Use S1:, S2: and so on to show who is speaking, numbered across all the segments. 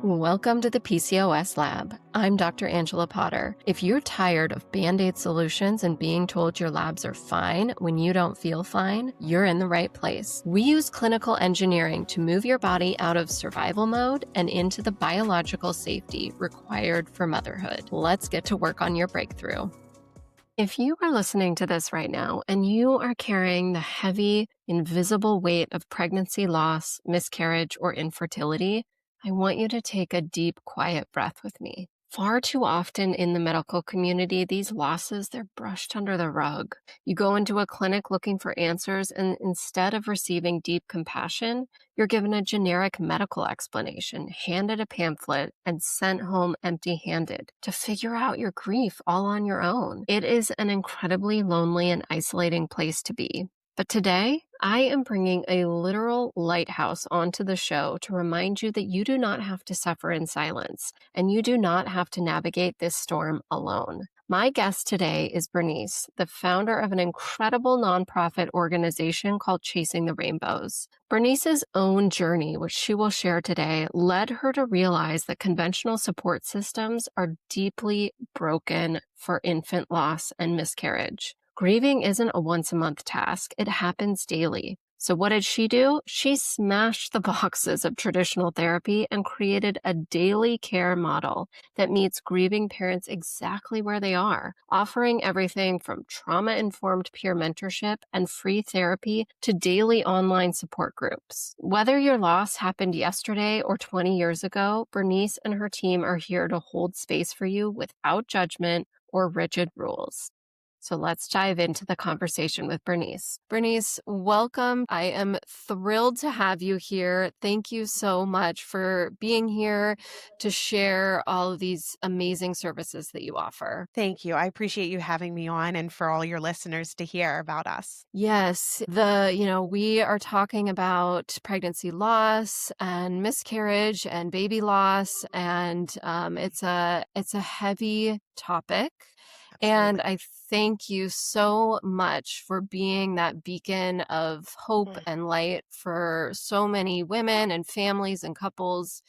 S1: Welcome to the PCOS lab. I'm Dr. Angela Potter. If you're tired of Band-Aid solutions and being told your labs are fine when you don't feel fine, you're in the right place. We use clinical engineering to move your body out of survival mode and into the biological safety required for motherhood. Let's get to work on your breakthrough. If you are listening to this right now and you are carrying the heavy, invisible weight of pregnancy loss, miscarriage, or infertility, I want you to take a deep, quiet breath with me. Far too often in the medical community, these losses, they're brushed under the rug. You go into a clinic looking for answers, and instead of receiving deep compassion, you're given a generic medical explanation, handed a pamphlet, and sent home empty-handed to figure out your grief all on your own. It is an incredibly lonely and isolating place to be. But today, I am bringing a literal lighthouse onto the show to remind you that you do not have to suffer in silence, and you do not have to navigate this storm alone. My guest today is Bernice, the founder of an incredible nonprofit organization called Chasing the Rainbows. Bernice's own journey, which she will share today, led her to realize that conventional support systems are deeply broken for infant loss and miscarriage. Grieving isn't a once-a-month task. It happens daily. So what did she do? She smashed the boxes of traditional therapy and created a daily care model that meets grieving parents exactly where they are, offering everything from trauma-informed peer mentorship and free therapy to daily online support groups. Whether your loss happened yesterday or 20 years ago, Bernice and her team are here to hold space for you without judgment or rigid rules. So let's dive into the conversation with Bernice. Bernice, welcome. I am thrilled to have you here. Thank you so much for being here to share all of these amazing services that you offer.
S2: Thank you. I appreciate you having me on and for all your listeners to hear about us.
S1: Yes, we are talking about pregnancy loss and miscarriage and baby loss, and it's a heavy topic. And I thank you so much for being that beacon of hope and light for so many women and families and couples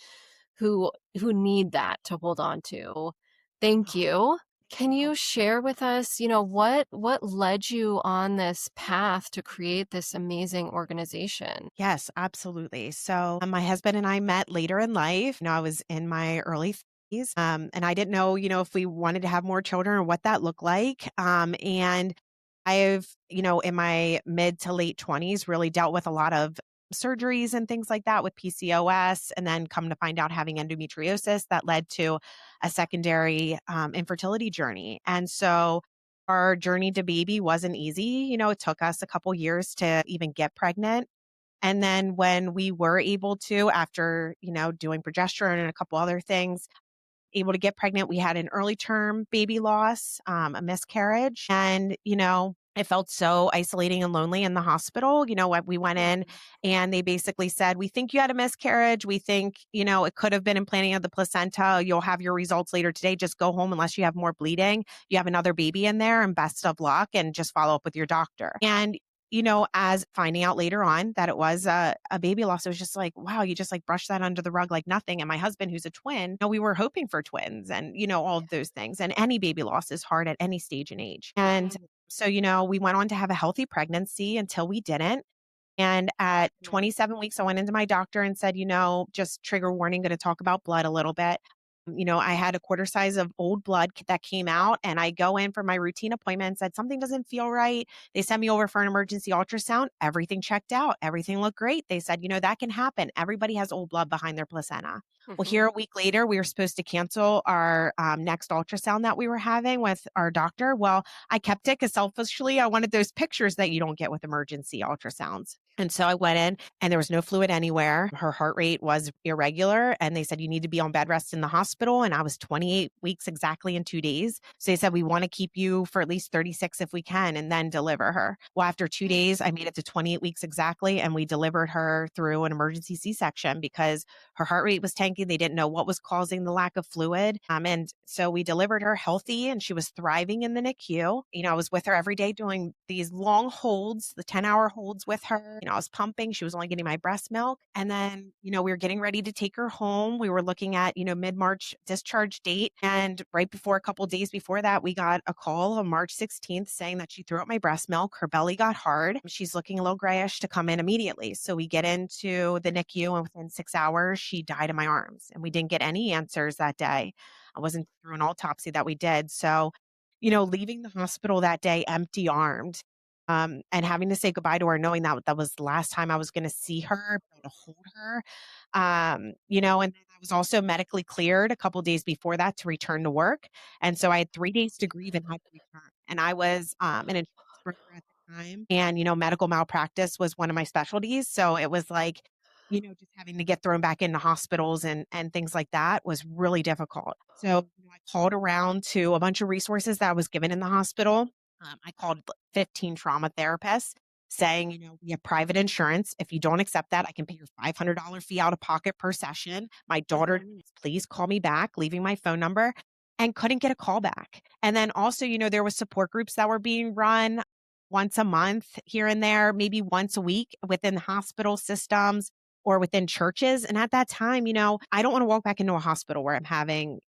S1: who need that to hold on to. Thank you. Can you share with us, what led you on this path to create this amazing organization?
S2: Yes, absolutely. So my husband and I met later in life. I was in my early 30s, and I didn't know, if we wanted to have more children or what that looked like. And I've, in my mid to late 20s, really dealt with a lot of surgeries and things like that with PCOS, and then come to find out having endometriosis that led to a secondary infertility journey. And so our journey to baby wasn't easy. It took us a couple years to even get pregnant. And then when we were able to, after, doing progesterone and a couple other things, able to get pregnant, we had an early term baby loss, a miscarriage. And, it felt so isolating and lonely in the hospital. We went in and they basically said, we think you had a miscarriage. We think, it could have been implanting of the placenta. You'll have your results later today. Just go home unless you have more bleeding. You have another baby in there and best of luck, and just follow up with your doctor. And as finding out later on that it was a baby loss, it was just like, wow, you just like brushed that under the rug like nothing. And my husband, who's a twin, we were hoping for twins and, all of those things. And any baby loss is hard at any stage in age. And so, we went on to have a healthy pregnancy until we didn't. And at 27 weeks, I went into my doctor and said, just trigger warning, going to talk about blood a little bit. I had a quarter size of old blood that came out, and I go in for my routine appointment and said, something doesn't feel right. They sent me over for an emergency ultrasound. Everything checked out. Everything looked great. They said, that can happen. Everybody has old blood behind their placenta. Well, here a week later, we were supposed to cancel our next ultrasound that we were having with our doctor. Well, I kept it because selfishly, I wanted those pictures that you don't get with emergency ultrasounds. And so I went in and there was no fluid anywhere. Her heart rate was irregular. And they said, you need to be on bed rest in the hospital. And I was 28 weeks exactly in 2 days. So they said, we want to keep you for at least 36 if we can, and then deliver her. Well, after 2 days, I made it to 28 weeks exactly. And we delivered her through an emergency C-section because her heart rate was tanking. They didn't know what was causing the lack of fluid. And so we delivered her healthy and she was thriving in the NICU. I was with her every day doing these long holds, the 10-hour holds with her. I was pumping. She was only getting my breast milk. And then, we were getting ready to take her home. We were looking at, mid-March discharge date. And right before, a couple days before that, we got a call on March 16th saying that she threw up my breast milk. Her belly got hard. She's looking a little grayish, to come in immediately. So we get into the NICU, and within 6 hours, she died in my arms. And we didn't get any answers that day. I wasn't through an autopsy that we did. So, leaving the hospital that day empty armed, and having to say goodbye to her, knowing that that was the last time I was going to see her, be able to hold her. And then I was also medically cleared a couple days before that to return to work. And so I had 3 days to grieve and had to return. And I was an insurance broker at the time. And, medical malpractice was one of my specialties. So it was like, just having to get thrown back into hospitals and things like that was really difficult. So I called around to a bunch of resources that I was given in the hospital. I called 15 trauma therapists saying, we have private insurance. If you don't accept that, I can pay your $500 fee out of pocket per session. My daughter, please call me back, leaving my phone number, and couldn't get a call back. And then also, there was support groups that were being run once a month here and there, maybe once a week within the hospital systems or within churches. And at that time, I don't want to walk back into a hospital where I'm having,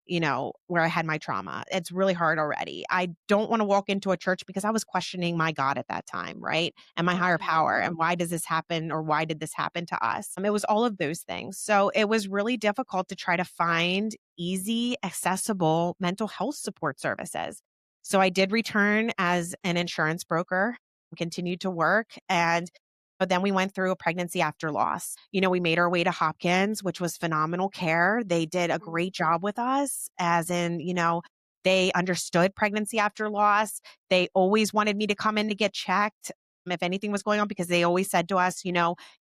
S2: where I had my trauma. It's really hard already. I don't want to walk into a church because I was questioning my God at that time, right? And my higher power. And why does this happen, or why did this happen to us? It was all of those things. So it was really difficult to try to find easy, accessible mental health support services. So I did return as an insurance broker, continued to work, but then we went through a pregnancy after loss. We made our way to Hopkins, which was phenomenal care. They did a great job with us, as in, they understood pregnancy after loss. They always wanted me to come in to get checked if anything was going on, because they always said to us,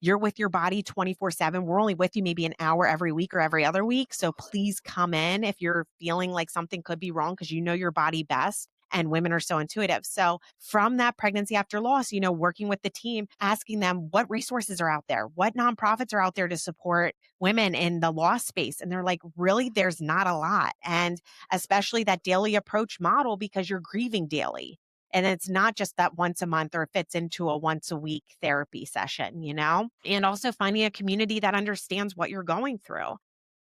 S2: you're with your body 24/7. We're only with you maybe an hour every week or every other week. So please come in if you're feeling like something could be wrong, because you know your body best. And women are so intuitive. So from that pregnancy after loss, working with the team, asking them what resources are out there, what nonprofits are out there to support women in the loss space. And they're like, really, there's not a lot. And especially that daily approach model, because you're grieving daily. And it's not just that once a month, or it fits into a once a week therapy session, and also finding a community that understands what you're going through.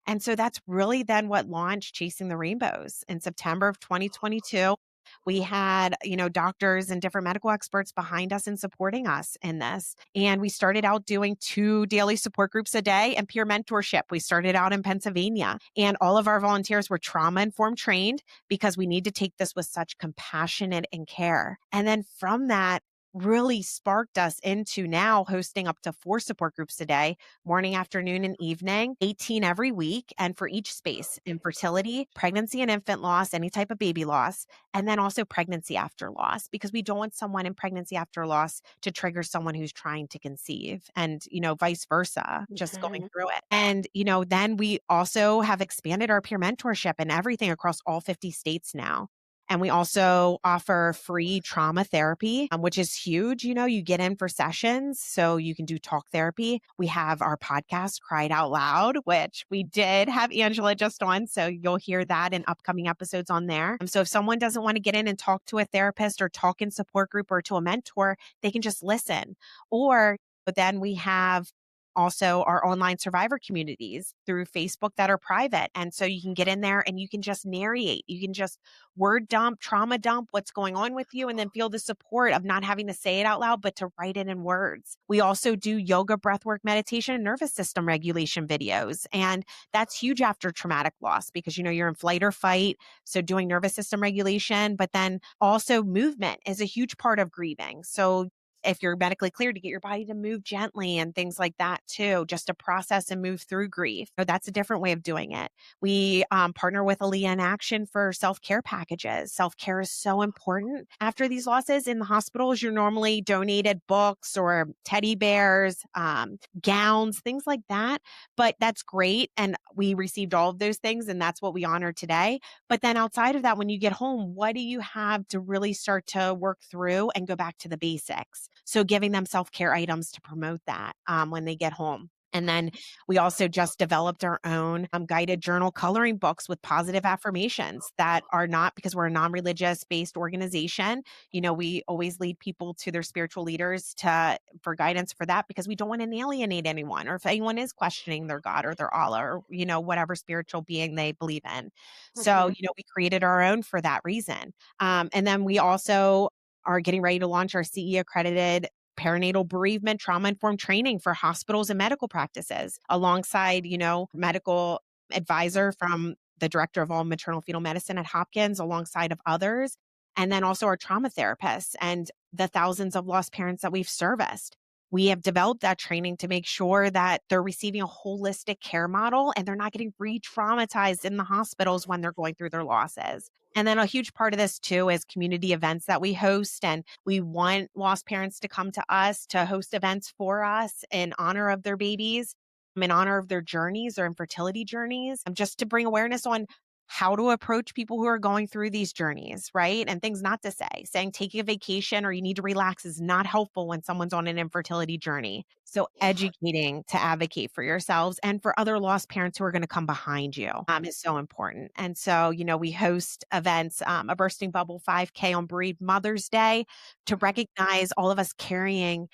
S2: And so that's really then what launched Chasing the Rainbows in September of 2022. We had, doctors and different medical experts behind us and supporting us in this. And we started out doing 2 daily support groups a day and peer mentorship. We started out in Pennsylvania, and all of our volunteers were trauma-informed trained, because we need to take this with such compassion and care. And then from that, really sparked us into now hosting up to 4 support groups a day, morning, afternoon, and evening, 18 every week. And for each space, infertility, pregnancy and infant loss, any type of baby loss, and then also pregnancy after loss, because we don't want someone in pregnancy after loss to trigger someone who's trying to conceive, and, vice versa, just going through it. And, then we also have expanded our peer mentorship and everything across all 50 states now. And we also offer free trauma therapy, which is huge. You get in for sessions, so you can do talk therapy. We have our podcast, Cried Out Loud, which we did have Angela just on. So you'll hear that in upcoming episodes on there. So if someone doesn't want to get in and talk to a therapist, or talk in support group, or to a mentor, they can just listen. But then we have also our online survivor communities through Facebook that are private. And so you can get in there and you can just narrate. You can just word dump, trauma dump what's going on with you, and then feel the support of not having to say it out loud, but to write it in words. We also do yoga, breathwork, meditation, and nervous system regulation videos. And that's huge after traumatic loss, because, you're in flight or fight. So doing nervous system regulation, but then also movement is a huge part of grieving. So if you're medically cleared, to get your body to move gently and things like that too, just to process and move through grief. So that's a different way of doing it. We partner with Aaliyah in Action for self-care packages. Self-care is so important. After these losses in the hospitals, you're normally donated books or teddy bears, gowns, things like that. But that's great. And we received all of those things, and that's what we honor today. But then outside of that, when you get home, what do you have to really start to work through and go back to the basics? So giving them self-care items to promote that when they get home. And then we also just developed our own guided journal coloring books with positive affirmations that are not, because we're a non religious based organization. We always lead people to their spiritual leaders for guidance for that, because we don't want to alienate anyone, or if anyone is questioning their God or their Allah, or, whatever spiritual being they believe in. So,
S1: Mhm.
S2: we created our own for that reason. And then we also are getting ready to launch our CE accredited perinatal bereavement trauma informed training for hospitals and medical practices, alongside, medical advisor from the director of all maternal fetal medicine at Hopkins, alongside of others. And then also our trauma therapists and the thousands of lost parents that we've serviced. We have developed that training to make sure that they're receiving a holistic care model and they're not getting re traumatized in the hospitals when they're going through their losses. And then a huge part of this too is community events that we host. And we want lost parents to come to us to host events for us in honor of their babies, in honor of their journeys or infertility journeys, just to bring awareness on how to approach people who are going through these journeys, right? And things not to say. Saying taking a vacation or you need to relax is not helpful when someone's on an infertility journey. So educating to advocate for yourselves and for other lost parents who are going to come behind you is so important. And so, we host events, a Bursting Bubble 5K on Bereaved Mother's Day, to recognize all of us carrying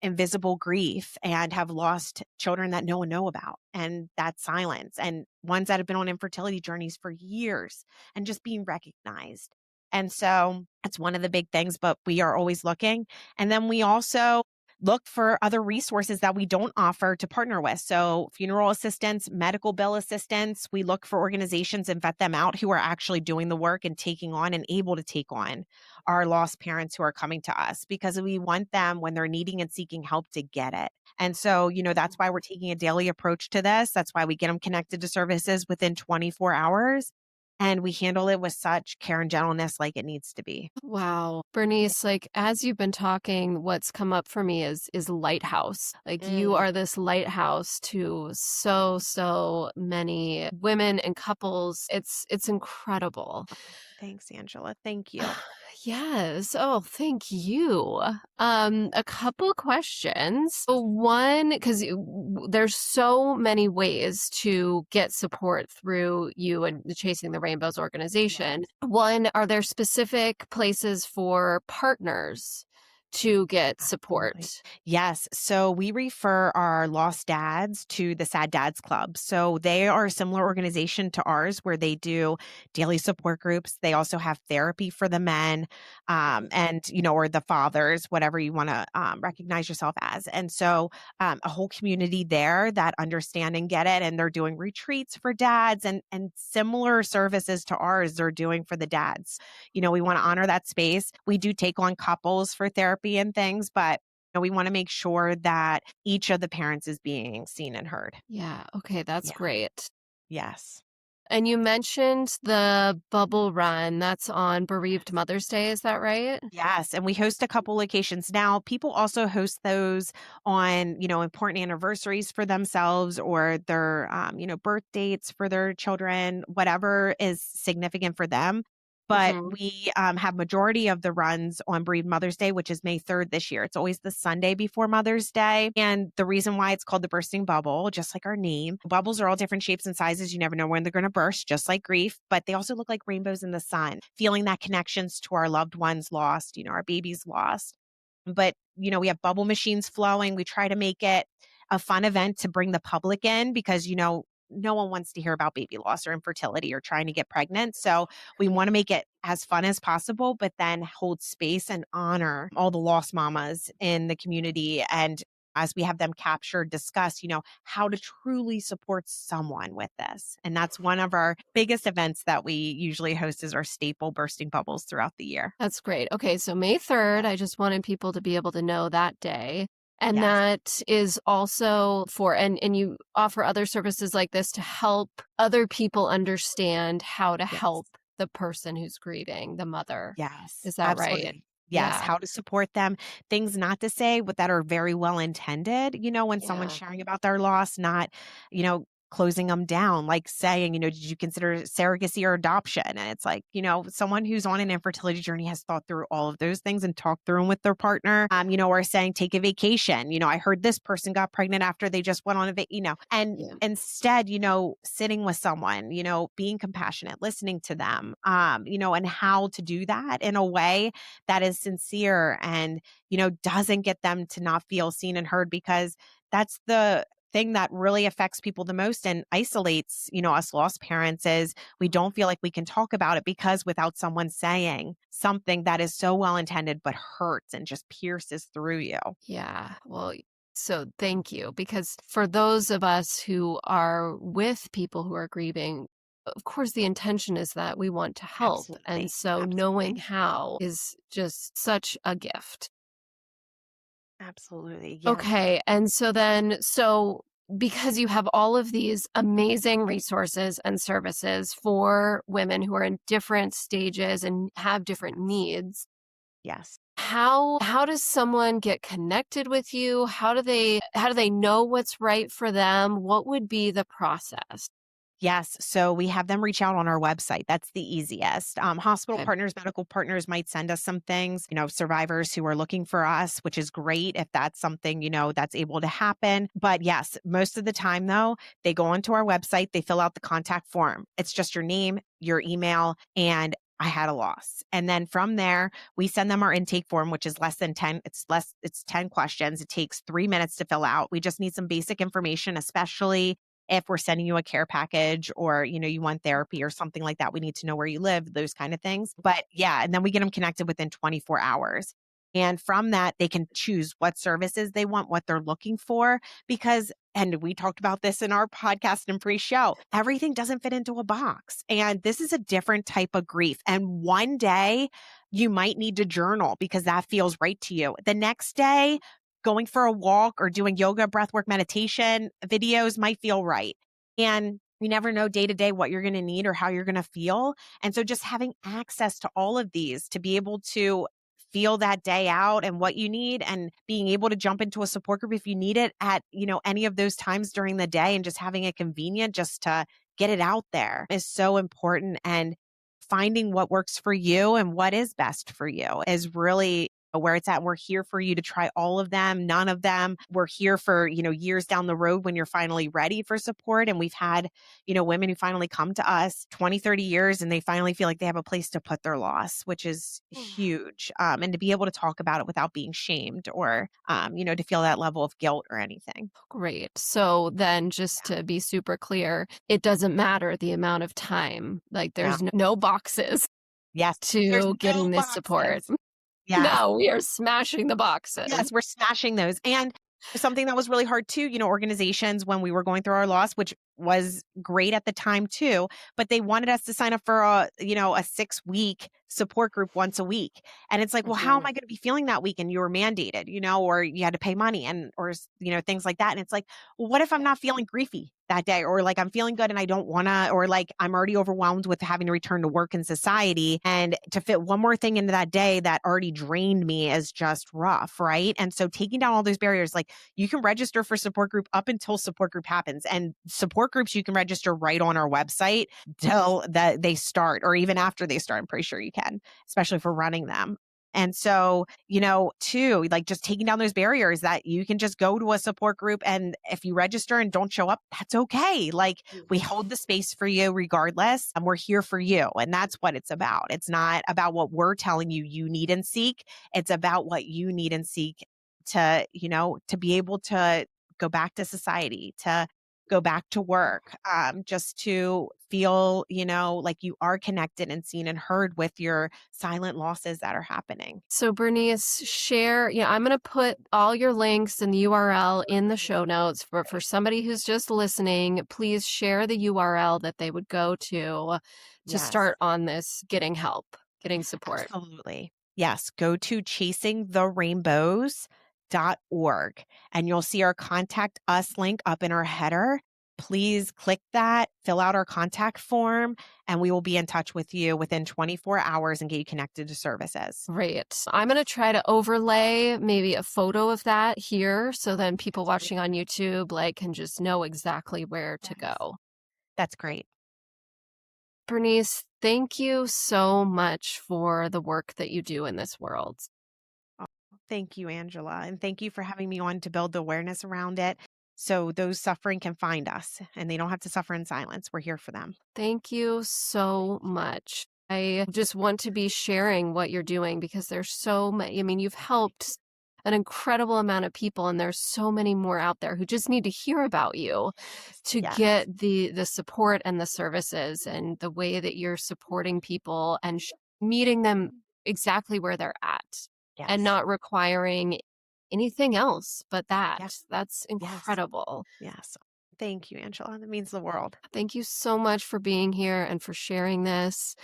S2: invisible grief and have lost children that no one know about, and that silence, and ones that have been on infertility journeys for years, and just being recognized. And so that's one of the big things, but we are always looking. And then we also look for other resources that we don't offer to partner with. So funeral assistance, medical bill assistance, we look for organizations and vet them out who are actually doing the work and taking on and able to take on our lost parents who are coming to us, because we want them when they're needing and seeking help to get it. And so, that's why we're taking a daily approach to this. That's why we get them connected to services within 24 hours. And we handle it with such care and gentleness like it needs to be.
S1: Wow. Bernice, like as you've been talking, what's come up for me is lighthouse. Like you
S2: Mm.
S1: are this lighthouse to so many women and couples. It's incredible.
S2: Thanks, Angela. Thank you.
S1: Yes. Oh, thank you. A couple questions. So one, because there's so many ways to get support through you and the Chasing the Rainbows
S2: Yes.
S1: organization. One, are there specific places for partners to get
S2: Absolutely.
S1: support?
S2: Yes. So we refer our lost dads to the Sad Dads Club. So they are a similar organization to ours, where they do daily support groups. They also have therapy for the men, and, or the fathers, whatever you want to recognize yourself as. And so a whole community there that understand and get it. And they're doing retreats for dads, and similar services to ours they're doing for the dads. We want to honor that space. We do take on couples for therapy and things, but we want to make sure that each of the parents is being seen and heard.
S1: Yeah. Okay. That's
S2: Yeah.
S1: great.
S2: Yes.
S1: And you mentioned the bubble run that's on Bereaved Mother's Day. Is that right?
S2: Yes, and we host a couple locations now. People also host those on, important anniversaries for themselves, or their, birth dates for their children, whatever is significant for them. But
S1: Hmm.
S2: we have majority of the runs on Bereaved Mother's Day, which is May 3rd this year. It's always the Sunday before Mother's Day. And the reason why it's called the bursting bubble, just like our name, bubbles are all different shapes and sizes. You never know when they're going to burst, just like grief, but they also look like rainbows in the sun, feeling that connections to our loved ones lost, our babies lost. But, we have bubble machines flowing. We try to make it a fun event to bring the public in, because, no one wants to hear about baby loss or infertility or trying to get pregnant. So we want to make it as fun as possible, but then hold space and honor all the lost mamas in the community. And as we have them captured, discuss, how to truly support someone with this. And that's one of our biggest events that we usually host, is our staple bursting bubbles throughout the year.
S1: That's great. Okay, so May 3rd, I just wanted people to be able to know that day. And
S2: Yes.
S1: that is also for, and you offer other services like this to help other people understand how to
S2: Yes.
S1: help the person who's grieving, the mother.
S2: Yes,
S1: Is that right?
S2: absolutely. Yes,
S1: Yeah.
S2: how to support them, things not to say, but that are very well intended, when someone's
S1: Yeah.
S2: sharing about their loss, not, closing them down, like saying, did you consider surrogacy or adoption? And it's like, someone who's on an infertility journey has thought through all of those things and talked through them with their partner, or saying, take a vacation. I heard this person got pregnant after they just went on and
S1: Yeah.
S2: instead, sitting with someone, being compassionate, listening to them, and how to do that in a way that is sincere and, doesn't get them to not feel seen and heard, because that's the thing that really affects people the most and isolates, us lost parents, is we don't feel like we can talk about it, because without someone saying something that is so well intended but hurts and just pierces through you.
S1: Yeah. Well, so thank you. Because for those of us who are with people who are grieving, of course, the intention is that we want to help. And
S2: Absolutely.
S1: so knowing
S2: Absolutely.
S1: how is just such a gift.
S2: Absolutely. Yes.
S1: Okay. And so because you have all of these amazing resources and services for women who are in different stages and have different needs,
S2: Yes.
S1: how does someone get connected with you? How do they know what's right for them? What would be the process?
S2: Yes. So we have them reach out on our website. That's the easiest. Hospital
S1: Okay.
S2: partners, medical partners might send us some things, survivors who are looking for us, which is great if that's something, that's able to happen. But yes, most of the time though, they go onto our website, they fill out the contact form. It's just your name, your email, and I had a loss. And then from there, we send them our intake form, which is less than 10. It's 10 questions. It takes 3 minutes to fill out. We just need some basic information, especially if we're sending you a care package or, you want therapy or something like that. We need to know where you live, those kind of things. But yeah, and then we get them connected within 24 hours. And from that, they can choose what services they want, what they're looking for, because, and we talked about this in our podcast and pre-show, everything doesn't fit into a box. And this is a different type of grief. And one day you might need to journal because that feels right to you. The next day, going for a walk or doing yoga, breathwork, meditation videos might feel right. And you never know day to day what you're going to need or how you're going to feel. And so just having access to all of these to be able to feel that day out and what you need, and being able to jump into a support group if you need it at, any of those times during the day, and just having it convenient just to get it out there is so important. And finding what works for you and what is best for you is really where it's at. We're here for you to try all of them, none of them. We're here for, years down the road when you're finally ready for support. And we've had, women who finally come to us 20, 30 years and they finally feel like they have a place to put their loss, which is huge. And to be able to talk about it without being shamed or, to feel that level of guilt or anything.
S1: Great. So then just to be super clear, it doesn't matter the amount of time. Like
S2: No.
S1: there's no boxes
S2: Yes. There's
S1: to
S2: no
S1: getting this support.
S2: boxes. Yes.
S1: No, we are smashing the boxes.
S2: Yes, we're smashing those. And something that was really hard too, organizations when we were going through our loss, which was great at the time too, but they wanted us to sign up for a 6-week support group once a week. And it's like, well, how am
S1: Mhm.
S2: I going to be feeling that week? And you were mandated, or you had to pay money and, or, things like that. And it's like, well, what if I'm
S1: Yeah.
S2: not feeling griefy that day? Or like I'm feeling good and I don't want to, or like I'm already overwhelmed with having to return to work in society. And to fit one more thing into that day that already drained me is just rough. Right. And so taking down all those barriers, like you can register for support group up until support group happens, and support groups you can register right on our website till that they start, or even after they start. I'm pretty sure you can, especially for running them. And so, too, like just taking down those barriers that you can just go to a support group, and if you register and don't show up, that's okay. Like we hold the space for you regardless, and we're here for you. And that's what it's about. It's not about what we're telling you you need and seek. It's about what you need and seek to, to be able to go back to society, to go back to work, just to feel, like you are connected and seen and heard with your silent losses that are happening.
S1: So Bernice, share, I'm going to put all your links and the URL in the show notes for somebody who's just listening. Please share the URL that they would go to
S2: Yes,
S1: start on this getting help, getting support.
S2: absolutely. Yes, go to chasingtherainbows.org and you'll see our contact us link up in our header. please click that, fill out our contact form, and we will be in touch with you within 24 hours and get you connected to services.
S1: Great. I'm going to try to overlay maybe a photo of that here so then people watching on YouTube can just know exactly where to go.
S2: That's great.
S1: Bernice, thank you so much for the work that you do in this world.
S2: Thank you, Angela. And thank you for having me on to build the awareness around it so those suffering can find us and they don't have to suffer in silence. We're here for them.
S1: Thank you so much. I just want to be sharing what you're doing because there's so many. I mean, you've helped an incredible amount of people, and there's so many more out there who just need to hear about you to get the support and the services and the way that you're supporting people and meeting them exactly where they're at and not requiring anything else but that. That's incredible.
S2: Yes. Thank you, Angela. That means the world.
S1: Thank you so much for being here and for sharing this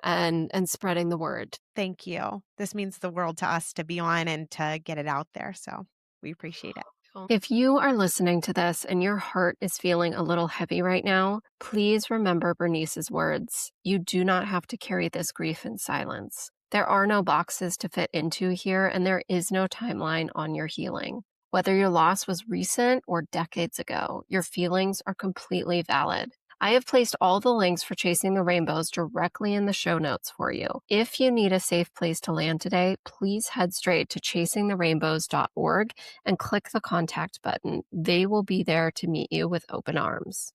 S1: and spreading the word.
S2: Thank you. This means the world to us to be on and to get it out there. So we appreciate it.
S1: If you are listening to this and your heart is feeling a little heavy right now, please remember Bernice's words. You do not have to carry this grief in silence. There are no boxes to fit into here, and there is no timeline on your healing. Whether your loss was recent or decades ago, your feelings are completely valid. I have placed all the links for Chasing the Rainbows directly in the show notes for you. If you need a safe place to land today, please head straight to chasingtherainbows.org and click the contact button. They will be there to meet you with open arms.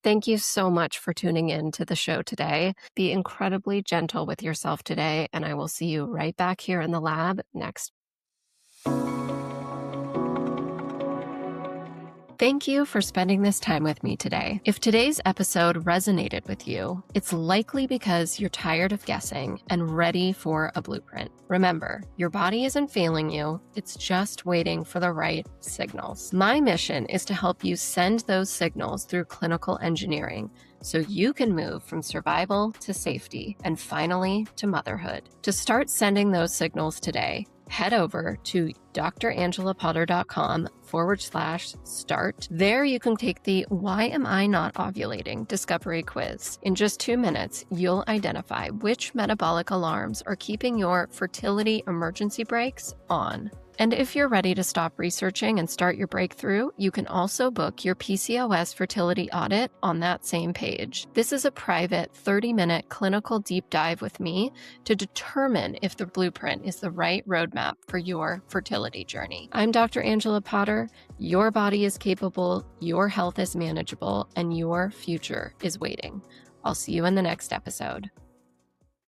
S1: Thank you so much for tuning in to the show today. Be incredibly gentle with yourself today, and I will see you right back here in the lab next. Thank you for spending this time with me today. If today's episode resonated with you, it's likely because you're tired of guessing and ready for a blueprint. Remember, your body isn't failing you, it's just waiting for the right signals. My mission is to help you send those signals through clinical engineering so you can move from survival to safety and finally to motherhood. To start sending those signals today, head over to drangelapotter.com/start. There you can take the Why Am I Not Ovulating discovery quiz. In just 2 minutes, you'll identify which metabolic alarms are keeping your fertility emergency brakes on. And if you're ready to stop researching and start your breakthrough, you can also book your PCOS fertility audit on that same page. This is a private 30-minute clinical deep dive with me to determine if the blueprint is the right roadmap for your fertility journey. I'm Dr. Angela Potter. Your body is capable, your health is manageable, and your future is waiting. I'll see you in the next episode.